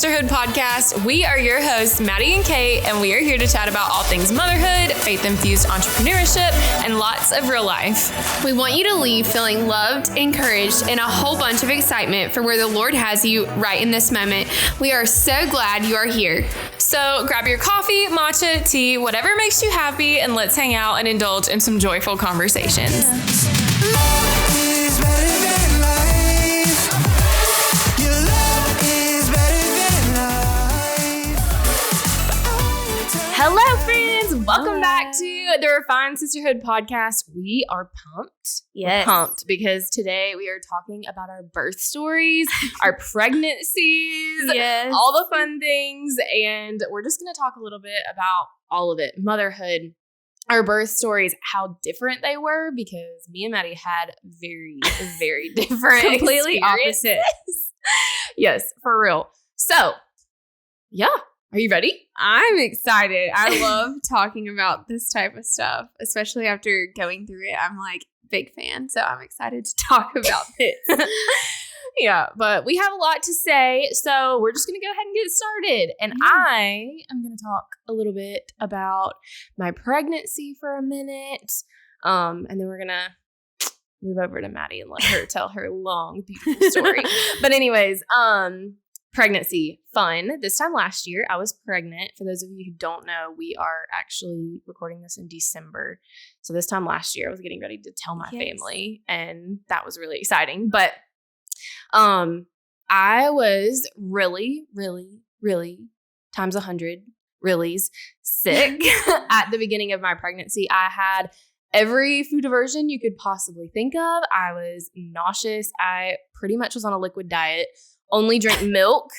Sisterhood Podcast. We are your hosts, Maddie and Kate, and we are here to chat about all things motherhood, faith-infused entrepreneurship, and lots of real life. We want you to leave feeling loved, encouraged, and a whole bunch of excitement for where the Lord has you right in this moment. We are so glad you are here. So grab your coffee, matcha, tea, whatever makes you happy, and let's hang out and indulge in some joyful conversations. Hello, friends. Welcome back to the Refined Sisterhood Podcast. We are pumped. Yes. We're pumped because today we are talking about our birth stories, our pregnancies, Yes. all the fun things, and we're just going to talk a little bit about all of it. Motherhood, our birth stories, how different they were, because me and Maddie had very, very different Completely opposite. Yes, for real. So, yeah. Are you ready? I'm excited. I love talking about this type of stuff, especially after going through it. I'm like big fan, so I'm excited to talk about this. Yeah, but we have a lot to say, so we're just going to go ahead and get started. And I am going to talk a little bit about my pregnancy for a minute, and then we're going to move over to Maddie and let her tell her long, beautiful story. But anyways, pregnancy, fun. This time last year, I was pregnant. For those of you who don't know, we are actually recording this in December. So this time last year, I was getting ready to tell my family, and that was really exciting. But I was really, really, really times 100 reallys sick at the beginning of my pregnancy. I had every food aversion you could possibly think of. I was nauseous. I pretty much was on a liquid diet. Only drink milk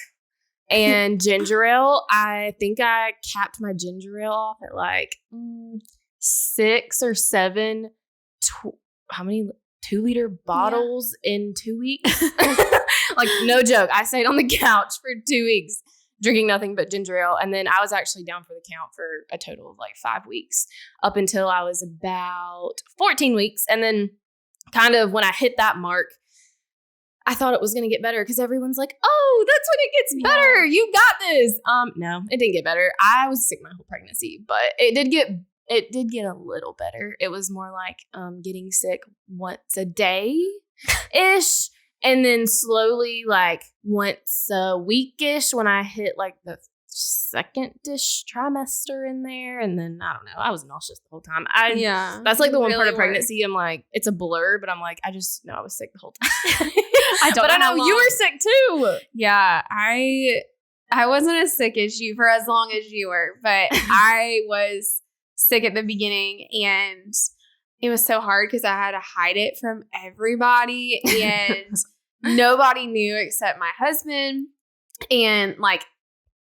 and ginger ale. I think I capped my ginger ale off at like 6 or 7, 2-liter bottles in 2 weeks. Like, no joke. I stayed on the couch for 2 weeks drinking nothing but ginger ale. And then I was actually down for the count for a total of like 5 weeks up until I was about 14 weeks. And then kind of when I hit that mark, I thought it was going to get better because everyone's like, oh, that's when it gets better. You got this. No, it didn't get better. I was sick my whole pregnancy, but it did get a little better. It was more like getting sick once a day-ish. And then slowly, like once a week-ish when I hit like the second-ish trimester in there. And then, I don't know, I was nauseous the whole time. That's like the one part of pregnancy. I'm like, it's a blur, but I'm like, I just know I was sick the whole time. But I know you were sick too. Yeah, I wasn't as sick as you for as long as you were, but I was sick at the beginning, and it was so hard because I had to hide it from everybody, and nobody knew except my husband. And like,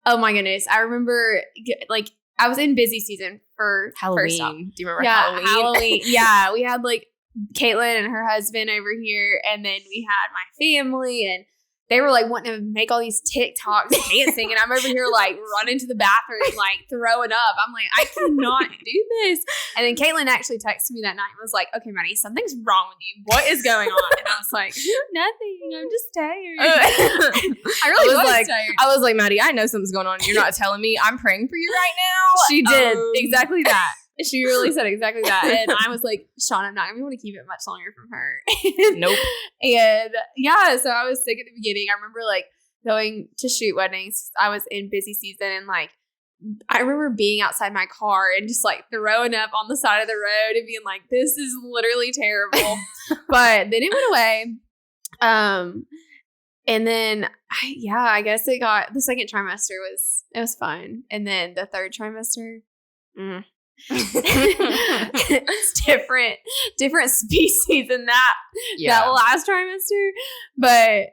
oh my goodness, I remember like I was in busy season for Halloween. Do you remember Halloween? Yeah, we had like Caitlin and her husband over here, and then we had my family, and they were like wanting to make all these TikToks dancing, and I'm over here like running to the bathroom, like throwing up. I'm like, I cannot do this. And then Caitlin actually texted me that night and was like, okay, Maddie, something's wrong with you. What is going on? And I was like, nothing. I'm just tired. I really was tired. I was like, Maddie, I know something's going on. You're not telling me. I'm praying for you right now. She did exactly that. She really said exactly that. And I was like, Sean, I'm not going to be able to keep it much longer from her. Nope. And yeah, so I was sick at the beginning. I remember like going to shoot weddings. I was in busy season, and like, I remember being outside my car and just like throwing up on the side of the road and being like, this is literally terrible. But then it went away. And then I guess the second trimester was fun. And then the third trimester, it's different species than that last trimester. But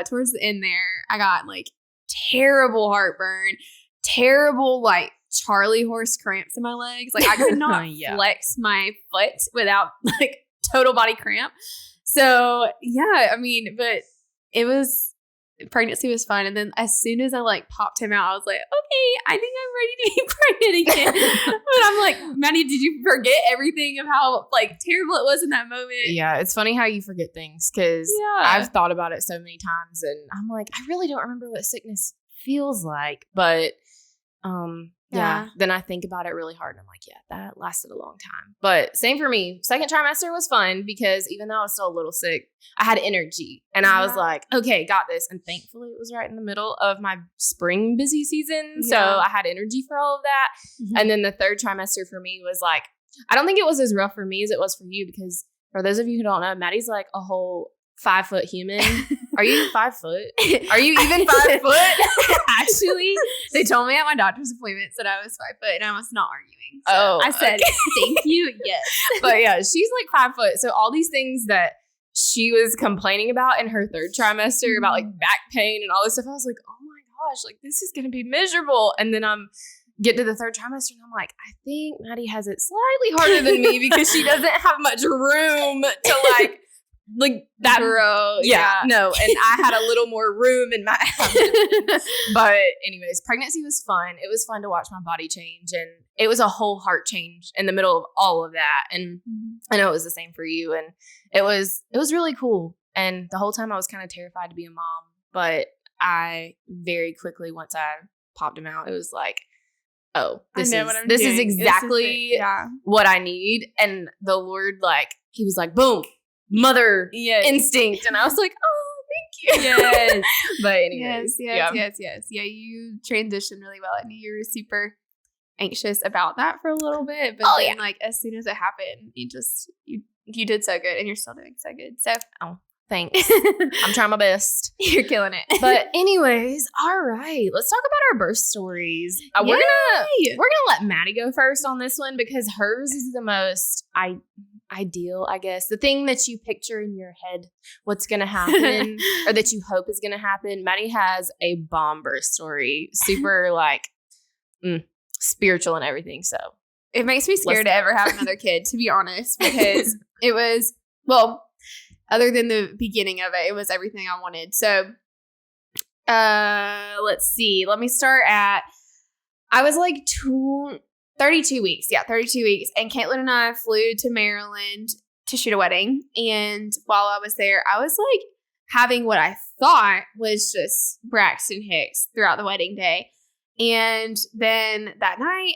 towards the end there, I got like terrible heartburn, terrible like Charlie horse cramps in my legs. Like I could not flex my foot without like total body cramp. So yeah, I mean, but it was pregnancy was fun. And then as soon as I like popped him out, I was like, okay, I think I'm ready to be pregnant again. But I'm like, Maddie, did you forget everything of how like terrible it was in that moment? Yeah, it's funny how you forget things because I've thought about it so many times and I'm like, I really don't remember what sickness feels like. But yeah, then I think about it really hard and I'm like, yeah, that lasted a long time. But same for me. Second trimester was fun because even though I was still a little sick, I had energy and I was like, okay, got this. And thankfully it was right in the middle of my spring busy season. So I had energy for all of that. Mm-hmm. And then the third trimester for me was like, I don't think it was as rough for me as it was for you because for those of you who don't know, Maddie's like a whole 5 foot human. Are you 5 foot? Are you even 5 foot? Actually, they told me at my doctor's appointments that I was 5 foot and I was not arguing. So I said, thank you. Yes. But yeah, she's like 5 foot. So all these things that she was complaining about in her third trimester about like back pain and all this stuff, I was like, oh my gosh, like this is going to be miserable. And then get to the third trimester and I'm like, I think Maddie has it slightly harder than me because she doesn't have much room to like that grow. No, and I had a little more room in my abdomen. But anyways, pregnancy was fun. It was fun to watch my body change and it was a whole heart change in the middle of all of that. And I know it was the same for you and it was really cool. And the whole time I was kind of terrified to be a mom, but I very quickly, once I popped him out, it was like, oh, this is exactly what I need. And the Lord, like, he was like, boom, mother instinct. And I was like, oh, thank you. Yes. But anyways. Yes. Yeah, you transitioned really well. I knew you were super anxious about that for a little bit. But then, like, as soon as it happened, you did so good. And you're still doing so good. So, thanks. I'm trying my best. You're killing it. But anyways, all right. Let's talk about our birth stories. We're gonna let Maddie go first on this one because hers is the most ideal, I guess. The thing that you picture in your head, what's gonna happen, or that you hope is gonna happen. Maddie has a bomb birth story, super like spiritual and everything. So it makes me scared to ever have another kid, to be honest, because it was other than the beginning of it, it was everything I wanted. So, let's see. Let me start at, I was like 32 weeks. Yeah, 32 weeks. And Caitlin and I flew to Maryland to shoot a wedding. And while I was there, I was like having what I thought was just Braxton Hicks throughout the wedding day. And then that night,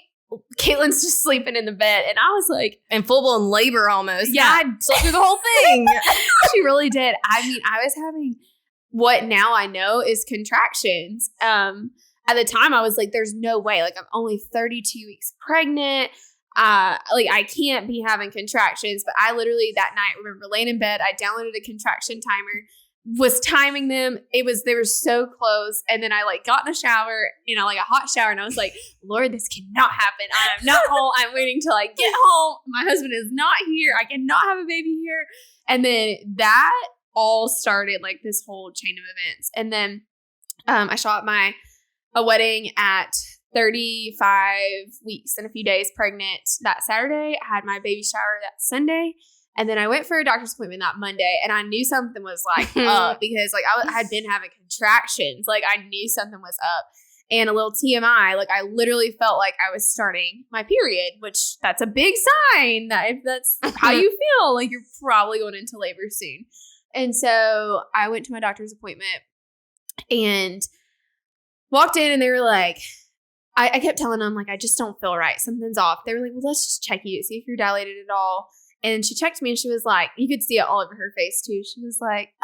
Caitlin's just sleeping in the bed, and I was like, in full-blown labor almost. Yeah, I slept through the whole thing. She really did. I mean, I was having what now I know is contractions. At the time, I was like, there's no way. Like, I'm only 32 weeks pregnant. Like, I can't be having contractions. But I literally that night remember laying in bed. I downloaded a contraction timer, was timing them. They were so close. And then I like got in the shower, like a hot shower. And I was like, Lord, this cannot happen. I am not home. I'm waiting till I get home. My husband is not here. I cannot have a baby here. And then that all started like this whole chain of events. And then I shot a wedding at 35 weeks and a few days pregnant that Saturday. I had my baby shower that Sunday. And then I went for a doctor's appointment that Monday, and I knew something was like up because like I had been having contractions. Like I knew something was up. And a little TMI, like I literally felt like I was starting my period, which that's a big sign that if that's how you feel, like you're probably going into labor soon. And so I went to my doctor's appointment and walked in, and they were like, I kept telling them like, I just don't feel right. Something's off. They were like, well, let's just check you, see if you're dilated at all. And she checked me and she was like, you could see it all over her face too. She was like,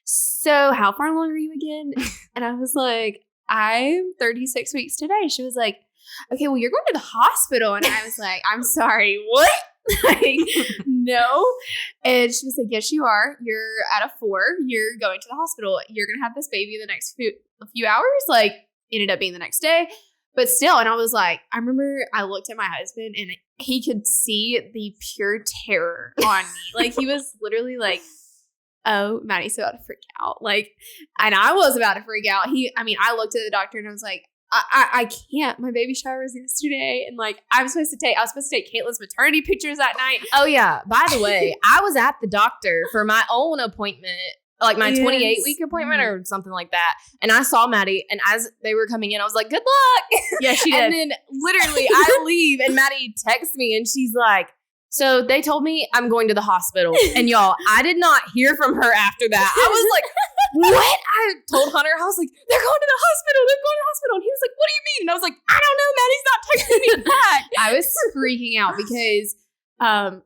so how far along are you again? And I was like, I'm 36 weeks today. She was like, okay, well, you're going to the hospital. And I was like, I'm sorry, what? Like, no. And she was like, yes, you are. You're at a 4. You're going to the hospital. You're going to have this baby in the next few hours. Like, ended up being the next day. But still, and I was like, I remember I looked at my husband and he could see the pure terror on me. Like, he was literally like, oh, Maddie's about to freak out. Like, and I was about to freak out. I looked at the doctor and I was like, I can't. My baby shower was yesterday. And like, I was supposed to take Caitlin's maternity pictures that night. Oh, yeah. By the way, I was at the doctor for my own appointment like my Yes. 28-week appointment or something like that. And I saw Maddie, and as they were coming in, I was like, good luck. Yeah, she did. And then literally I leave, and Maddie texts me, and she's like, so they told me I'm going to the hospital. And y'all, I did not hear from her after that. I was like, what? I told Hunter, I was like, they're going to the hospital. They're going to the hospital. And he was like, what do you mean? And I was like, I don't know. Maddie's not texting me back. I was freaking out because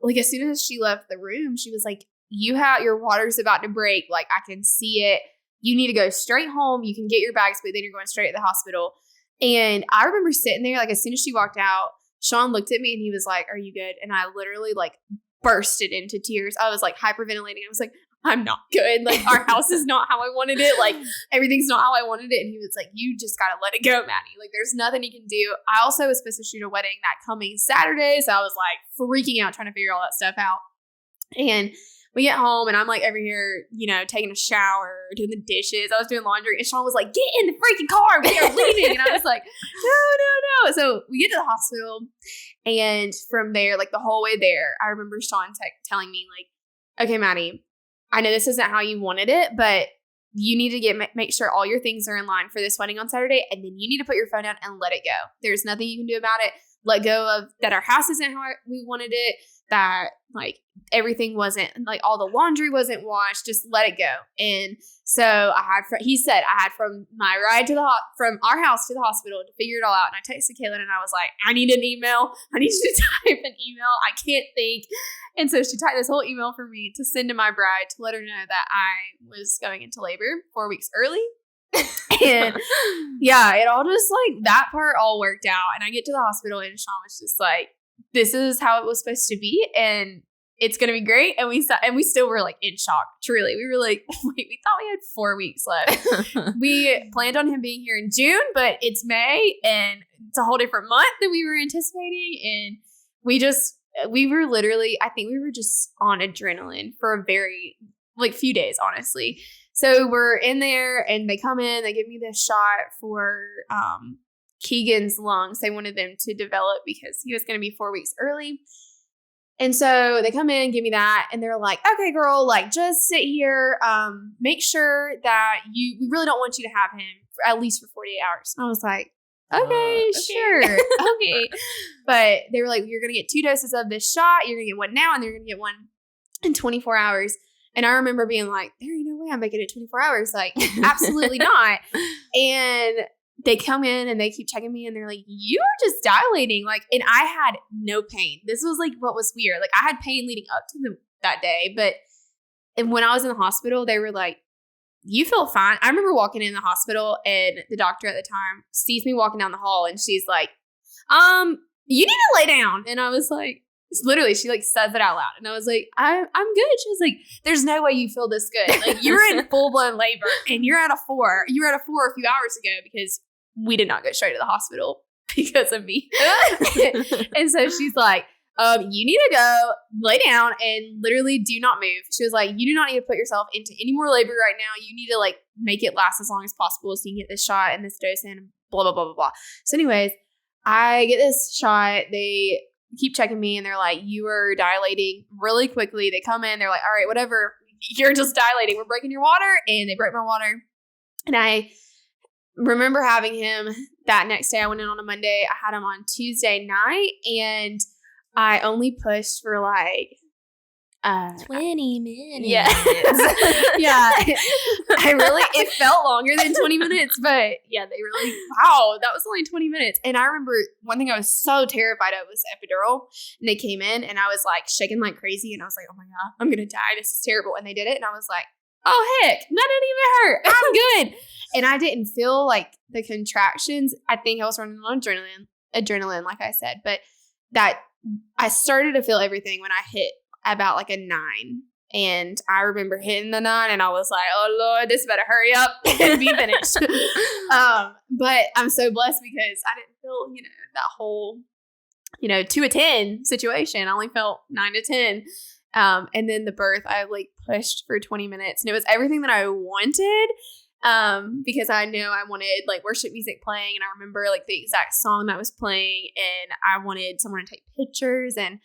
like as soon as she left the room, she was like, your water's about to break. Like I can see it. You need to go straight home. You can get your bags, but then you're going straight to the hospital. And I remember sitting there, like as soon as she walked out, Sean looked at me and he was like, are you good? And I literally like bursted into tears. I was like hyperventilating. I was like, I'm not good. Like our house is not how I wanted it. Like everything's not how I wanted it. And he was like, you just got to let it go, Maddie. Like there's nothing you can do. I also was supposed to shoot a wedding that coming Saturday. So I was like freaking out trying to figure all that stuff out. And we get home and I'm like over here, you know, taking a shower, doing the dishes. I was doing laundry and Sean was like, get in the freaking car. We are leaving. And I was like, no. So we get to the hospital and from there, like the whole way there, I remember Sean telling me like, okay, Maddie, I know this isn't how you wanted it, but you need to make sure all your things are in line for this wedding on Saturday. And then you need to put your phone down and let it go. There's nothing you can do about it. Let go of that. Our house isn't how we wanted it. That like everything wasn't like all the laundry wasn't washed. Just let it go. And so he said I had from my ride to from our house to the hospital to figure it all out. And I texted Caitlin and I was like, I need an email. I need you to type an email. I can't think. And so she typed this whole email for me to send to my bride to let her know that I was going into labor 4 weeks early. And yeah, it all just like that part all worked out. And I get to the hospital and Sean was just like, this is how it was supposed to be. And it's going to be great. And we still were like in shock. Truly. We were like, wait, we thought we had 4 weeks left. We planned on him being here in June, but it's May and it's a whole different month than we were anticipating. And we were literally, I think we were just on adrenaline for a very like few days, honestly. So we're in there and they come in, they give me this shot for Keegan's lungs. They wanted them to develop because he was going to be 4 weeks early. And so they come in, give me that, and they're like, okay, girl, like just sit here. Make sure that we really don't want you to have him for at least for 48 hours. And I was like, okay, sure. Okay. But they were like, you're going to get 2 doses of this shot. You're going to get one now and you're going to get one in 24 hours. And I remember being like, there ain't no way I'm making it 24 hours. Like, absolutely not. And they come in and they keep checking me and they're like, you are just dilating. Like, and I had no pain. This was like what was weird. Like I had pain leading up to that day. But when I was in the hospital, they were like, you feel fine. I remember walking in the hospital and the doctor at the time sees me walking down the hall and she's like, you need to lay down. And I was like, literally, she like says it out loud. And I was like, I'm good. She was like, there's no way you feel this good. Like you're in full blown labor and you're at a 4. You were at a 4 a few hours ago because we did not go straight to the hospital because of me. And so she's like, you need to go lay down and literally do not move. She was like, you do not need to put yourself into any more labor right now. You need to like make it last as long as possible so you can get this shot and this dose in, blah, blah, blah, blah, blah. So anyways, I get this shot. They keep checking me and they're like, you are dilating really quickly. They come in, they're like, all right, whatever. You're just dilating. We're breaking your water. And they break my water. And I remember having him that next day. I went in on a Monday. I had him on Tuesday night and I only pushed for like 20 minutes. Yeah. Yeah. It felt longer than 20 minutes, but yeah, they really, wow, that was only 20 minutes. And I remember one thing I was so terrified of was epidural. And they came in and I was like shaking like crazy. And I was like, oh my God, I'm going to die. This is terrible. And they did it. And I was like, oh heck, that didn't even hurt. I'm good. And I didn't feel like the contractions. I think I was running on adrenaline, like I said, but that I started to feel everything when I hit about like a 9. And I remember hitting the 9 and I was like, oh Lord, this better hurry up and be finished. But I'm so blessed because I didn't feel, that whole, 2 to 10 situation. I only felt 9 to 10. And then the birth, I like pushed for 20 minutes and it was everything that I wanted. Because I knew I wanted like worship music playing and I remember like the exact song that was playing and I wanted someone to take pictures and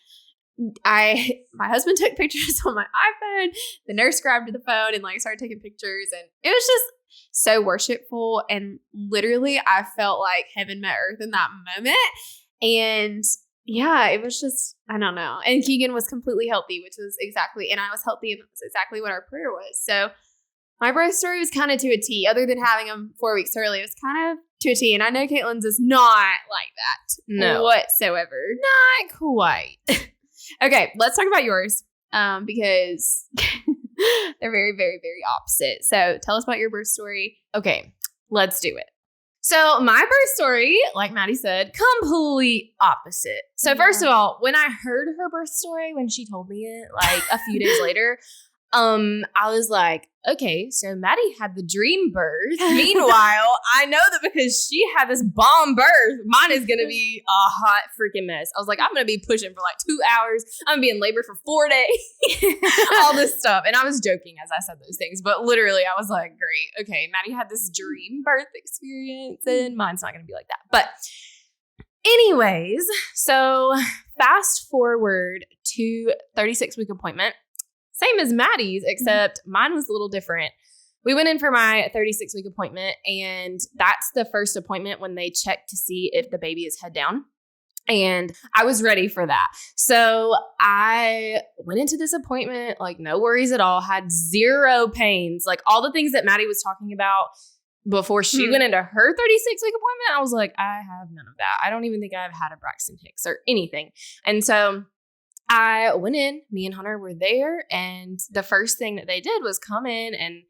my husband took pictures on my iPhone. The nurse grabbed the phone and like started taking pictures, and it was just so worshipful. And literally, I felt like heaven met earth in that moment. And yeah, it was just, I don't know. And Keegan was completely healthy, which was exactly, and I was healthy, and that's exactly what our prayer was. So my birth story was kind of to a T. Other than having him 4 weeks early, it was kind of to a T. And I know Caitlin's is not like that whatsoever. Not quite. Okay, let's talk about yours because they're very, very, very opposite. So tell us about your birth story. Okay, let's do it. So my birth story, like Maddie said, complete opposite. So first of all, when I heard her birth story, when she told me it like a few days later, I was like, okay, so Maddie had the dream birth. Meanwhile, I know that because she had this bomb birth, mine is going to be a hot freaking mess. I was like, I'm going to be pushing for like 2 hours. I'm going to be in labor for 4 days. All this stuff. And I was joking as I said those things. But literally, I was like, great. Okay, Maddie had this dream birth experience and mine's not going to be like that. But anyways, so fast forward to 36-week appointment. Same as Maddie's, except mine was a little different. We went in for my 36-week appointment, and that's the first appointment when they check to see if the baby is head down. And I was ready for that. So I went into this appointment, like no worries at all, had zero pains, like all the things that Maddie was talking about before she went into her 36-week appointment. I was like, I have none of that. I don't even think I've had a Braxton Hicks or anything. And so I went in, me and Hunter were there, and the first thing that they did was come in and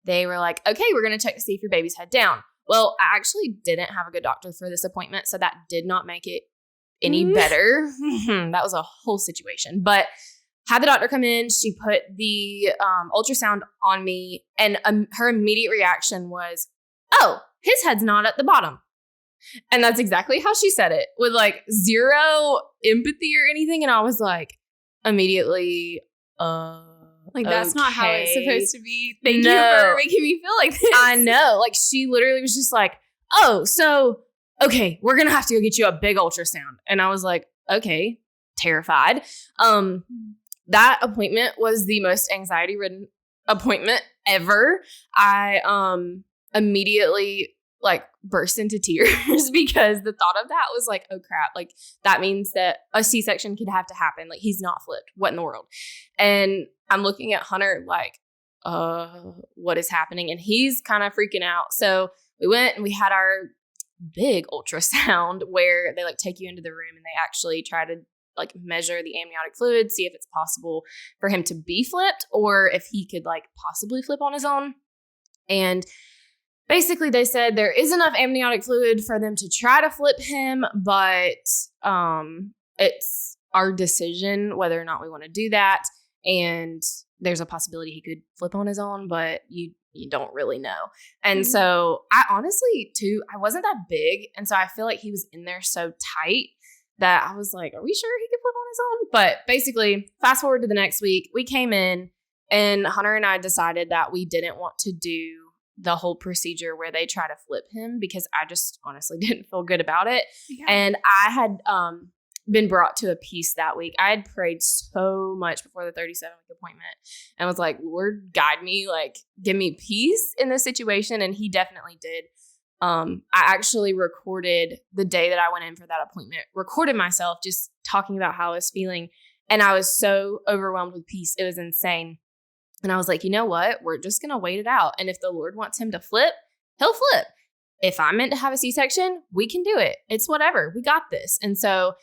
they were like, okay, we're going to check to see if your baby's head down. Well, I actually didn't have a good doctor for this appointment, so that did not make it any better. That was a whole situation. But had the doctor come in, she put the ultrasound on me, and her immediate reaction was, oh, his head's not at the bottom. And that's exactly how she said it, with like zero empathy or anything. And I was like, immediately, like, that's not how it's supposed to be. Thank you for making me feel like this. I know. Like, she literally was just like, oh, so, okay, we're going to have to go get you a big ultrasound. And I was like, okay, terrified. That appointment was the most anxiety-ridden appointment ever. I immediately like burst into tears because the thought of that was like, oh crap, like that means that a C-section could have to happen. Like, he's not flipped. What in the world? And I'm looking at Hunter like, what is happening? And he's kind of freaking out. So we went and we had our big ultrasound where they like take you into the room and they actually try to like measure the amniotic fluid, see if it's possible for him to be flipped or if he could like possibly flip on his own. And basically, they said there is enough amniotic fluid for them to try to flip him, but it's our decision whether or not we want to do that. And there's a possibility he could flip on his own, but you don't really know. And so I honestly, too, I wasn't that big. And so I feel like he was in there so tight that I was like, are we sure he could flip on his own? But basically, fast forward to the next week, we came in and Hunter and I decided that we didn't want to do the whole procedure where they try to flip him because I just honestly didn't feel good about it. Yeah. And I had been brought to a peace that week. I had prayed so much before the 37-week appointment and was like, Lord, guide me, like give me peace in this situation. And he definitely did. I actually recorded the day that I went in for that appointment, recorded myself just talking about how I was feeling. And I was so overwhelmed with peace. It was insane. And I was like, you know what? We're just going to wait it out. And if the Lord wants him to flip, he'll flip. If I'm meant to have a C-section, we can do it. It's whatever. We got this. And so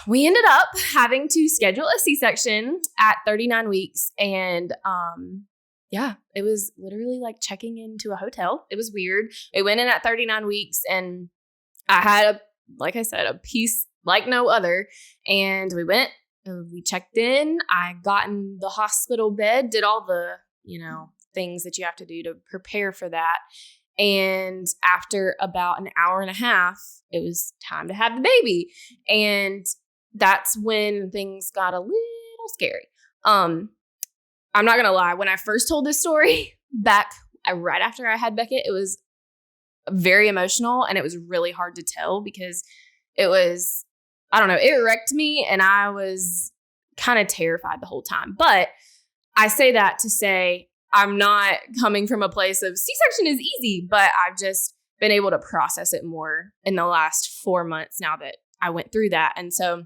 we ended up having to schedule a C-section at 39 weeks. And yeah, it was literally like checking into a hotel. It was weird. We went in at 39 weeks and I had, like I said, a peace like no other. And we checked in. I got in the hospital bed, did all the, things that you have to do to prepare for that. And after about an hour and a half, it was time to have the baby. And that's when things got a little scary. I'm not going to lie. When I first told this story back right after I had Beckett, it was very emotional and it was really hard to tell because it was, I don't know, it wrecked me and I was kind of terrified the whole time. But I say that to say I'm not coming from a place of C-section is easy, but I've just been able to process it more in the last 4 months now that I went through that. And so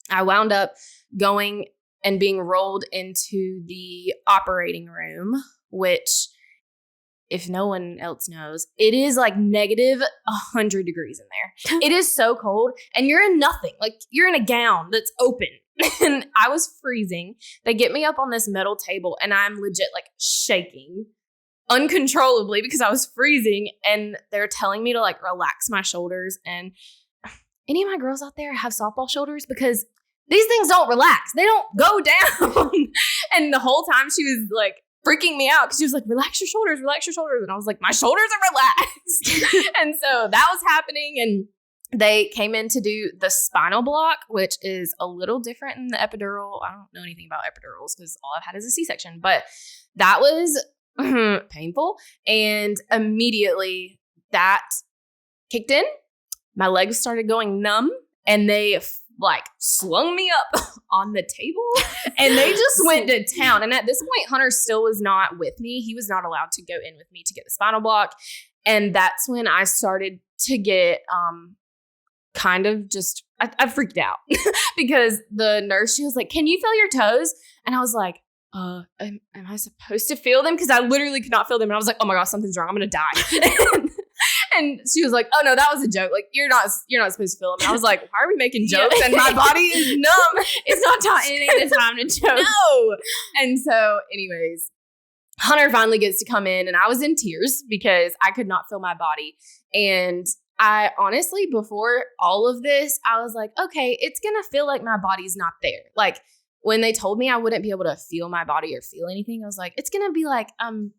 I wound up going and being rolled into the operating room, which, if no one else knows, it is like negative 100 degrees in there. It is so cold, and you're in nothing. Like, you're in a gown that's open. And I was freezing. They get me up on this metal table, and I'm legit like shaking uncontrollably because I was freezing. And they're telling me to like relax my shoulders. And any of my girls out there have softball shoulders, because these things don't relax. They don't go down. And the whole time she was like freaking me out because she was like, relax your shoulders, relax your shoulders. And I was like, my shoulders are relaxed. And so that was happening. And they came in to do the spinal block, which is a little different than the epidural. I don't know anything about epidurals because all I've had is a C-section. But that was painful. And immediately that kicked in. My legs started going numb, and they like slung me up on the table, and they just went to town. And at this point, Hunter still was not with me. He was not allowed to go in with me to get the spinal block. And that's when I started to get kind of just, I freaked out because the nurse, she was like, can you feel your toes? And I was like, am I supposed to feel them? Because I literally could not feel them. And I was like, oh my gosh, something's wrong. I'm going to die. And she was like, oh no, that was a joke. Like, you're not supposed to feel them. And I was like, why are we making jokes? And my body is numb. It's not time. It ain't the time to joke. No. And so anyways, Hunter finally gets to come in, and I was in tears because I could not feel my body. And I honestly, before all of this, I was like, okay, it's going to feel like my body's not there. Like, when they told me I wouldn't be able to feel my body or feel anything, I was like, it's going to be like,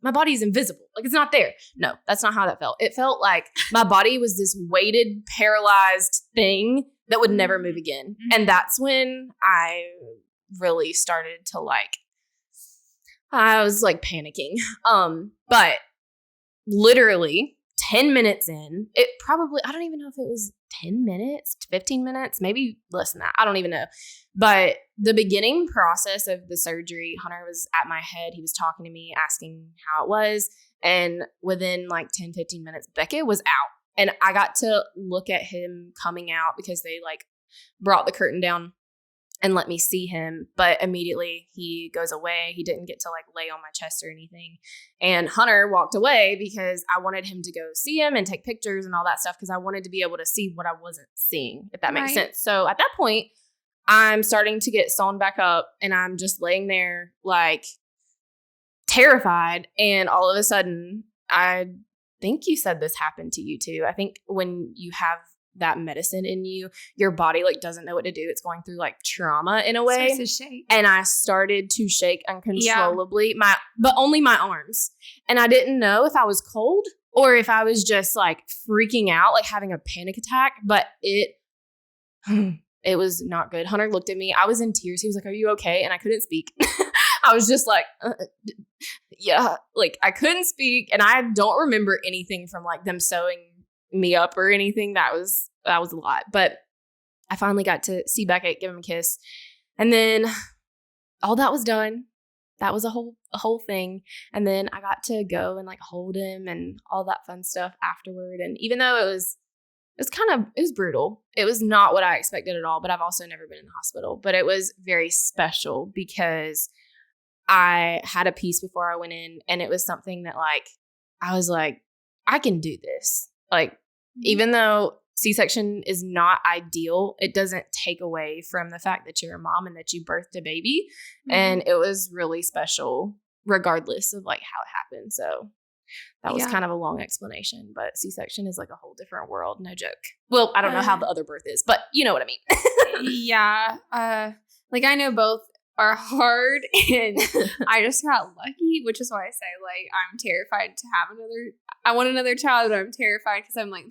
my body's invisible. Like, it's not there. No, that's not how that felt. It felt like my body was this weighted, paralyzed thing that would never move again. And that's when I really started to I was like panicking. But literally 10 minutes in, it probably, I don't even know if it was 10 minutes, 15 minutes, maybe less than that. I don't even know. But the beginning process of the surgery, Hunter was at my head. He was talking to me, asking how it was. And within like 10, 15 minutes, Beckett was out. And I got to look at him coming out because they like brought the curtain down and let me see him. But immediately he goes away. He didn't get to like lay on my chest or anything. And Hunter walked away because I wanted him to go see him and take pictures and all that stuff, because I wanted to be able to see what I wasn't seeing, if that makes sense. So at that point, I'm starting to get sewn back up, and I'm just laying there like terrified. And all of a sudden, I think you said this happened to you too. I think when you have that medicine in you, your body like doesn't know what to do. It's going through like trauma in a way. Starts to shake. And I started to shake uncontrollably, but only my arms. And I didn't know if I was cold or if I was just like freaking out, like having a panic attack. But it was not good. Hunter looked at me. I was in tears. He was like, "Are you okay?" And I couldn't speak. I was just like, yeah, like I couldn't speak. And I don't remember anything from like them sewing me up or anything. That was a lot. But I finally got to see Beckett, give him a kiss. And then all that was done. That was a whole thing. And then I got to go and like hold him and all that fun stuff afterward. And even though it was brutal. It was not what I expected at all, but I've also never been in the hospital. But it was very special because I had a piece before I went in, and it was something that like, I was like, I can do this. Like, even though C-section is not ideal, it doesn't take away from the fact that you're a mom and that you birthed a baby. And it was really special regardless of like how it happened. So that was kind of a long explanation, but C-section is like a whole different world. No joke. Well, I don't know how the other birth is, but you know what I mean. Yeah. Like I know both are hard, and I just got lucky, which is why I say like I'm terrified to have I want another child, but I'm terrified because I'm like,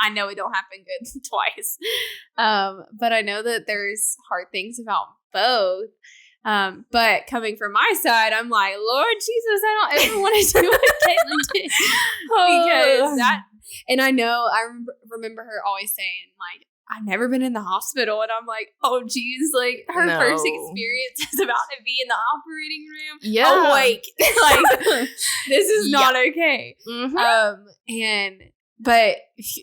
I know it don't happen good twice. But I know that there's hard things about both. But coming from my side, I'm like, Lord Jesus, I don't ever want to do what Caitlin did. Because that, and I know, I remember her always saying, like, I've never been in the hospital. And I'm like, oh, geez, like her first experience is about to be in the operating room. Yeah. Awake. Like, this is not okay. But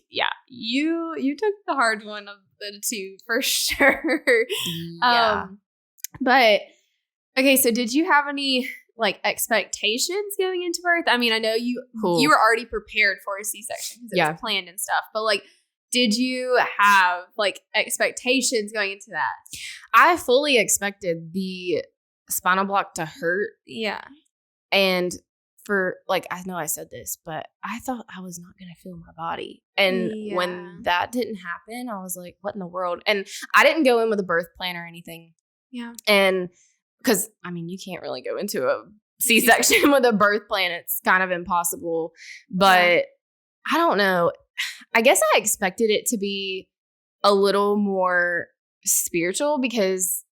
yeah, you took the hard one of the two for sure. Yeah. But okay, so did you have any like expectations going into birth? I mean, I know you were already prepared for a C-section because it was planned and stuff, but like, did you have like expectations going into that? I fully expected the spinal block to hurt. Yeah. And for like, I know I said this, but I thought I was not going to feel my body. And when that didn't happen, I was like, what in the world? And I didn't go in with a birth plan or anything. Yeah. And because, I mean, you can't really go into a C-section with a birth plan. It's kind of impossible. But I don't know. I guess I expected it to be a little more spiritual because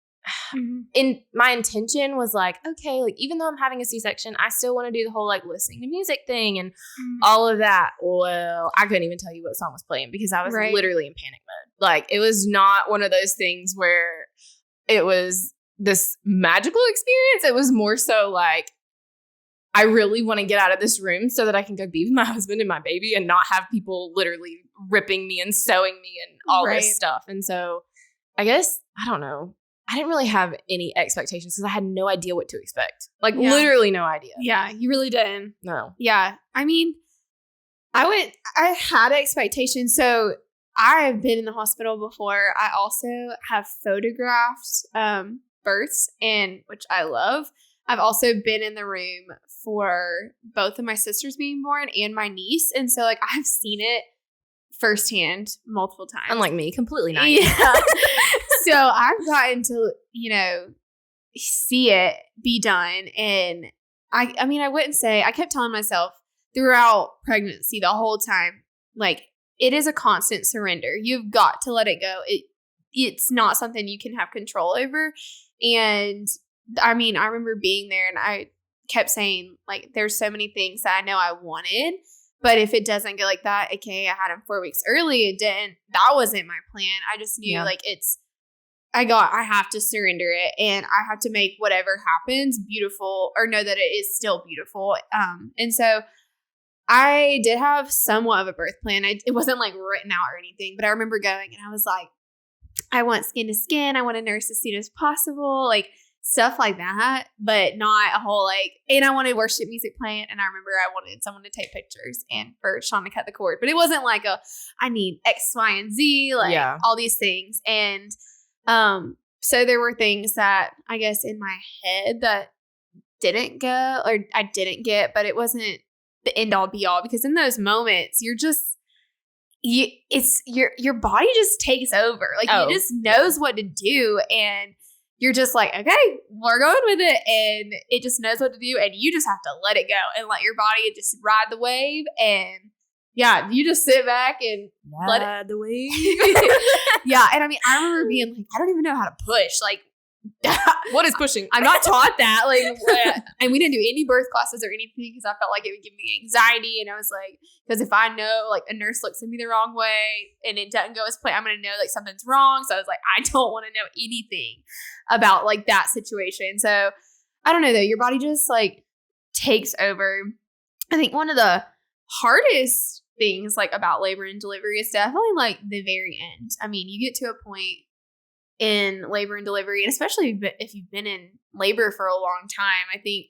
in my intention was like, okay, like even though I'm having a C-section, I still want to do the whole like listening to music thing and all of that. Well, I couldn't even tell you what song was playing because I was literally in panic mode. Like it was not one of those things where it was this magical experience. It was more so like, I really want to get out of this room so that I can go be with my husband and my baby and not have people literally ripping me and sewing me and all this stuff. And so I guess, I don't know. I didn't really have any expectations because I had no idea what to expect. Like literally no idea. Yeah, you really didn't. No. Yeah. I mean, I had expectations. So I've been in the hospital before. I also have photographed births, and which I love. I've also been in the room for both of my sisters being born and my niece. And so like I've seen it firsthand multiple times. Unlike me, completely naive. Yeah. So I've gotten to, see it be done. And I mean, I wouldn't say, I kept telling myself throughout pregnancy the whole time, like it is a constant surrender. You've got to let it go. It's not something you can have control over. And I mean, I remember being there and I kept saying, like, there's so many things that I know I wanted, but if it doesn't go like that, okay, I had him 4 weeks early. It didn't. That wasn't my plan. I just knew, like, I have to surrender it and I have to make whatever happens beautiful or know that it is still beautiful. And so I did have somewhat of a birth plan. It wasn't, like, written out or anything, but I remember going and I was like, I want skin to skin. I want to nurse as soon as possible. Like, stuff like that, but not a whole and I wanted worship music playing. And I remember I wanted someone to take pictures and for Sean to cut the cord, but it wasn't like I need X, Y, and Z, all these things. And so there were things that I guess in my head that didn't go or I didn't get, but it wasn't the end all be all because in those moments you're just, your body just takes over. Like it just knows what to do and you're just like, okay, we're going with it. And it just knows what to do. And you just have to let it go and let your body just ride the wave. And yeah, you just sit back and ride the wave. Yeah. And I mean, I remember being like, I don't even know how to push. Like, what is pushing? I'm not taught that. Like, and we didn't do any birth classes or anything because I felt like it would give me anxiety. And I was like, because if I know like a nurse looks at me the wrong way and it doesn't go as planned, I'm going to know like something's wrong. So I was like, I don't want to know anything about like that situation. So I don't know though. Your body just like takes over. I think one of the hardest things like about labor and delivery is definitely like the very end. I mean, you get to a point in labor and delivery, and especially if you've been in labor for a long time, I think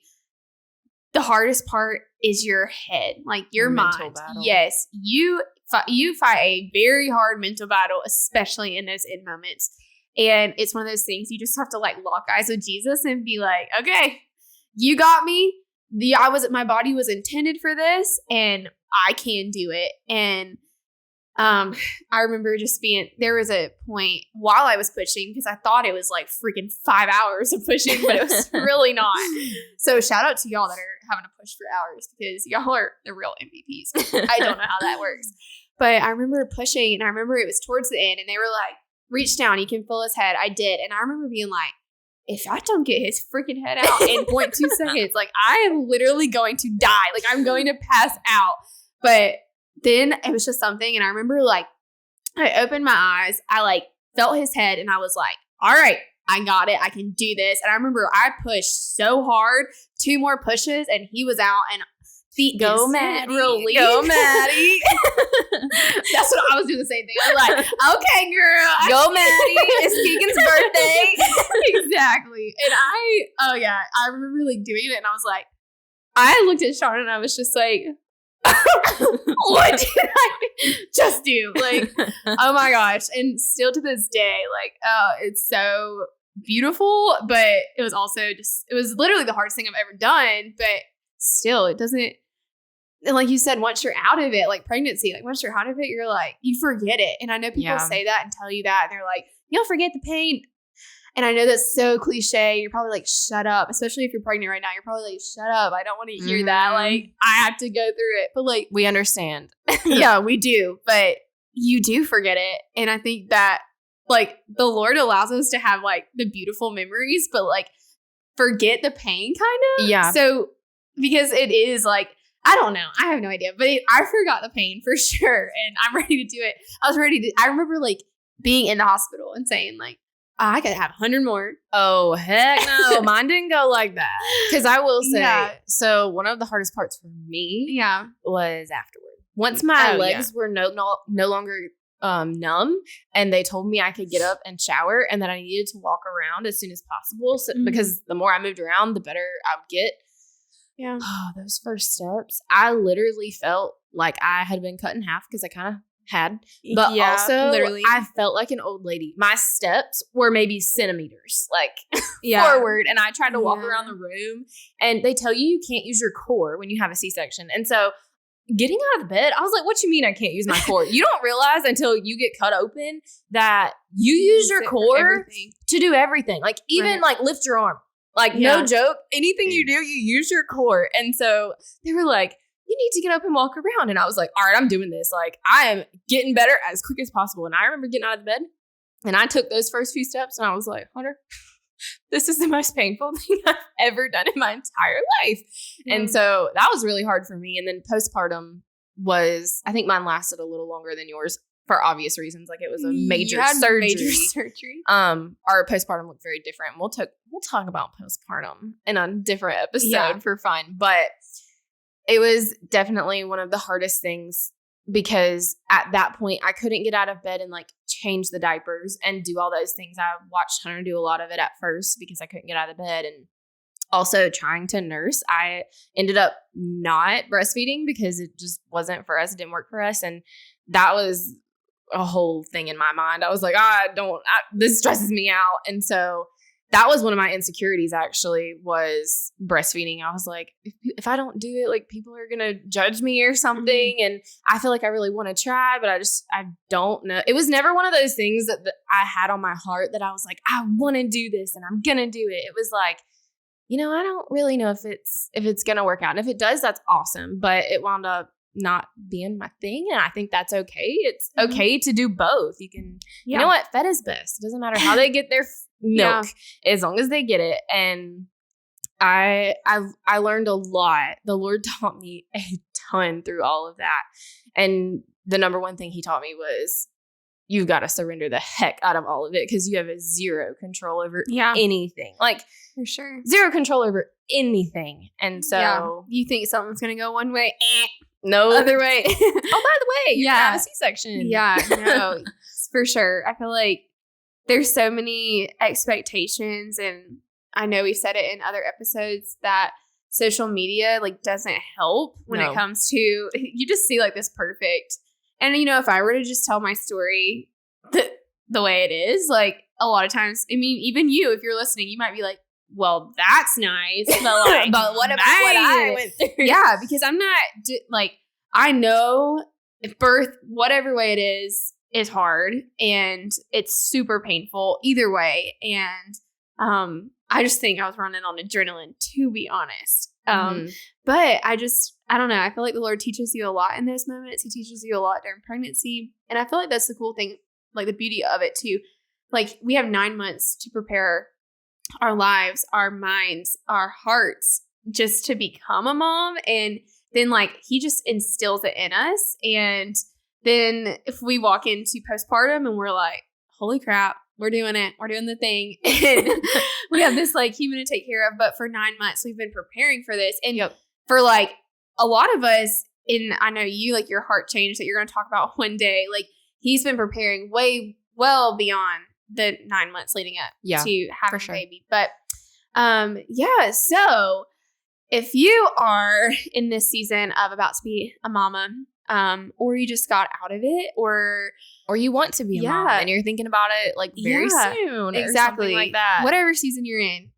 the hardest part is your head, like your mind. Battle. Yes, you fight a very hard mental battle, especially in those end moments. And it's one of those things you just have to like lock eyes with Jesus and be like, okay, you got me. My body was intended for this, and I can do it. And I remember there was a point while I was pushing because I thought it was like freaking 5 hours of pushing, but it was really not. So shout out to y'all that are having to push for hours because y'all are the real MVPs. I don't know how that works, but I remember pushing and I remember it was towards the end and they were like, reach down, you can feel his head. I did. And I remember being like, if I don't get his freaking head out in 0.2 seconds, like I am literally going to die. Like I'm going to pass out. But then it was just something. And I remember like I opened my eyes. I like felt his head and I was like, all right, I got it. I can do this. And I remember I pushed so hard, 2 more pushes and he was out and feet Go, Maddie. Maddie. Go, Maddie. That's what I was doing the same thing. I was like, okay, girl. Go, Maddie. It's Keegan's birthday. Exactly. And I remember like doing it and I was like, I looked at Sean and I was just like, what did I just do? Like, oh my gosh. And still to this day, like, oh, it's so beautiful, but it was also it was literally the hardest thing I've ever done, but still it doesn't, and like you said, once you're out of it, like pregnancy, like once you're out of it, you're like, you forget it. And I know people say that and tell you that, and they're like, you'll forget the pain. And I know that's so cliche. You're probably like, shut up. Especially if you're pregnant right now. You're probably like, shut up. I don't want to hear that. Like, I have to go through it. But like, we understand. Yeah, we do. But you do forget it. And I think that like the Lord allows us to have like the beautiful memories, but like forget the pain kind of. Yeah. So because it is like, I don't know. I have no idea. But I forgot the pain for sure. And I'm ready to do it. I remember like being in the hospital and saying like, I could have 100 more. Oh, heck no. Mine didn't go like that. Because I will say, so one of the hardest parts for me was afterward. Once my legs were no longer numb and they told me I could get up and shower and that I needed to walk around as soon as possible because the more I moved around, the better I would get. Yeah. Oh, those first steps, I literally felt like I had been cut in half because I kind of had, but also literally I felt like an old lady. My steps were maybe centimeters like forward, and I tried to walk around the room, and they tell you can't use your core when you have a C-section. And so getting out of the bed, I was like, what you mean I can't use my core? You don't realize until you get cut open that you use your core to do everything, like even like lift your arm, like no joke, anything you do, you use your core. And so they were like, you need to get up and walk around. And I was like, all right, I'm doing this. Like, I am getting better as quick as possible. And I remember getting out of the bed and I took those first few steps and I was like, Hunter, this is the most painful thing I've ever done in my entire life. And so that was really hard for me. And then postpartum was, I think mine lasted a little longer than yours for obvious reasons. Like it was a major surgery. Our postpartum looked very different. We'll talk about postpartum in a different episode for fun. But it was definitely one of the hardest things because at that point I couldn't get out of bed and like change the diapers and do all those things. I watched Hunter do a lot of it at first because I couldn't get out of bed, and also trying to nurse. I ended up not breastfeeding because it just wasn't for us. It didn't work for us. And that was a whole thing in my mind. I was like, this stresses me out. And so that was one of my insecurities actually, was breastfeeding. I was like, if I don't do it, like people are going to judge me or something. And I feel like I really want to try, but I don't know. It was never one of those things that I had on my heart that I was like, I want to do this and I'm going to do it. It was like, I don't really know if it's going to work out. And if it does, that's awesome. But it wound up not being my thing. And I think that's okay. It's okay to do both. You can, you know what? Fed is best. It doesn't matter how they get their milk as long as they get it. And I learned a lot. The Lord taught me a ton through all of that. And the number one thing he taught me was you've got to surrender the heck out of all of it because you have a zero control over anything. Like, for sure. Zero control over anything. And so you think something's going to go one way? No. Other way. Oh, by the way, you're going to have a C-section. Yeah, no, for sure. I feel like there's so many expectations, and I know we've said it in other episodes that social media like doesn't help when it comes to, you just see like this perfect. And if I were to just tell my story the way it is, like a lot of times, I mean, even you, if you're listening, you might be like, well, that's nice, but like, but what about what I went through? Yeah, because I'm not like, I know if birth, whatever way it is hard and it's super painful either way. And I just think I was running on adrenaline, to be honest. But I don't know. I feel like the Lord teaches you a lot in those moments. He teaches you a lot during pregnancy. And I feel like that's the cool thing, like the beauty of it too. Like we have 9 months to prepare our lives, our minds, our hearts, just to become a mom. And then like he just instills it in us. And then if we walk into postpartum and we're like, holy crap, we're doing it. We're doing the thing. And we have this like human to take care of. But for 9 months, we've been preparing for this. And for like a lot of us, and I know you, like your heart change that you're going to talk about one day, like he's been preparing well beyond the 9 months leading up to having a baby. But so if you are in this season of about to be a mama, or you just got out of it, or you want to be a mom and you're thinking about it like very soon, exactly, or something like that. Whatever season you're in,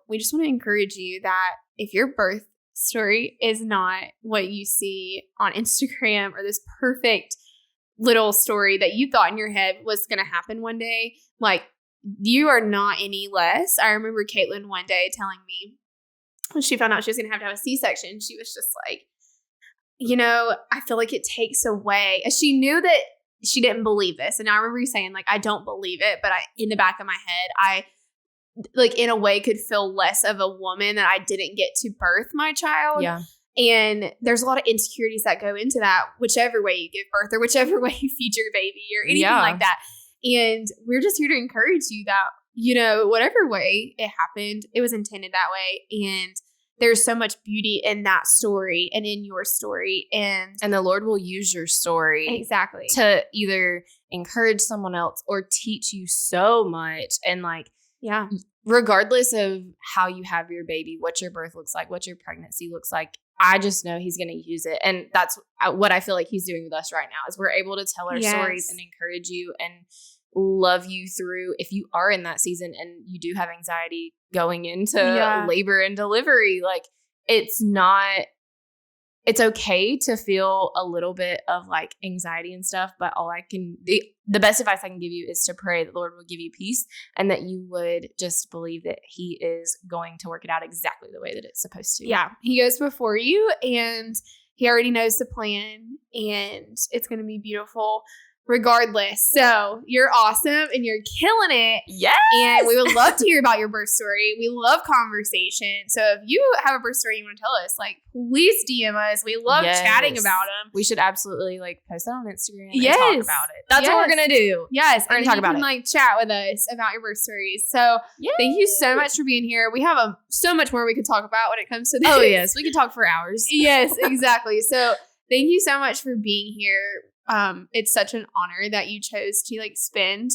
we just want to encourage you that if your birth story is not what you see on Instagram or this perfect little story that you thought in your head was going to happen one day, like you are not any less. I remember Caitlin one day telling me when she found out she was going to have a C-section, she was just like, I feel like it takes away. She knew that she didn't believe this. And I remember you saying, like, I don't believe it. But in the back of my head, I, like, in a way could feel less of a woman that I didn't get to birth my child. Yeah. And there's a lot of insecurities that go into that, whichever way you give birth or whichever way you feed your baby or anything like that. And we're just here to encourage you that, whatever way it happened, it was intended that way. And there's so much beauty in that story and in your story. And the Lord will use your story exactly to either encourage someone else or teach you so much. And like, regardless of how you have your baby, what your birth looks like, what your pregnancy looks like, I just know he's going to use it. And that's what I feel like he's doing with us right now is we're able to tell our stories and encourage you and love you through if you are in that season and you do have anxiety going into labor and delivery. Like it's okay to feel a little bit of like anxiety and stuff, but the best advice I can give you is to pray that the Lord will give you peace and that you would just believe that he is going to work it out exactly the way that it's supposed to. Yeah. He goes before you and he already knows the plan and it's going to be beautiful regardless. So you're awesome and you're killing it. Yes. And we would love to hear about your birth story. We love conversation. So if you have a birth story you want to tell us, like please DM us. We love chatting about them. We should absolutely like post that on Instagram and talk about it. That's what we're going to do. Yes. We're going to talk about it. Like chat with us about your birth stories. So thank you so much for being here. We have so much more we could talk about when it comes to this. Oh yes. We could talk for hours. Yes, exactly. So thank you so much for being here. It's such an honor that you chose to like spend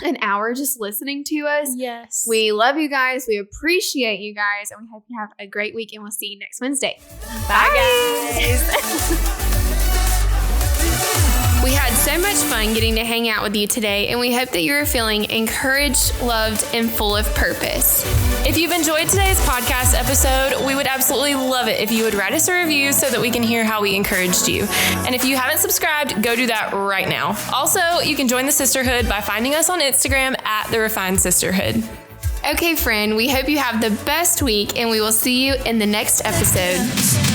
an hour just listening to us. Yes. We love you guys. We appreciate you guys. And we hope you have a great week and we'll see you next Wednesday. Bye guys. We had so much fun getting to hang out with you today, and we hope that you're feeling encouraged, loved, and full of purpose. If you've enjoyed today's podcast episode, we would absolutely love it if you would write us a review so that we can hear how we encouraged you. And if you haven't subscribed, go do that right now. Also, you can join the sisterhood by finding us on Instagram at The Refined Sisterhood. Okay, friend, we hope you have the best week, and we will see you in the next episode.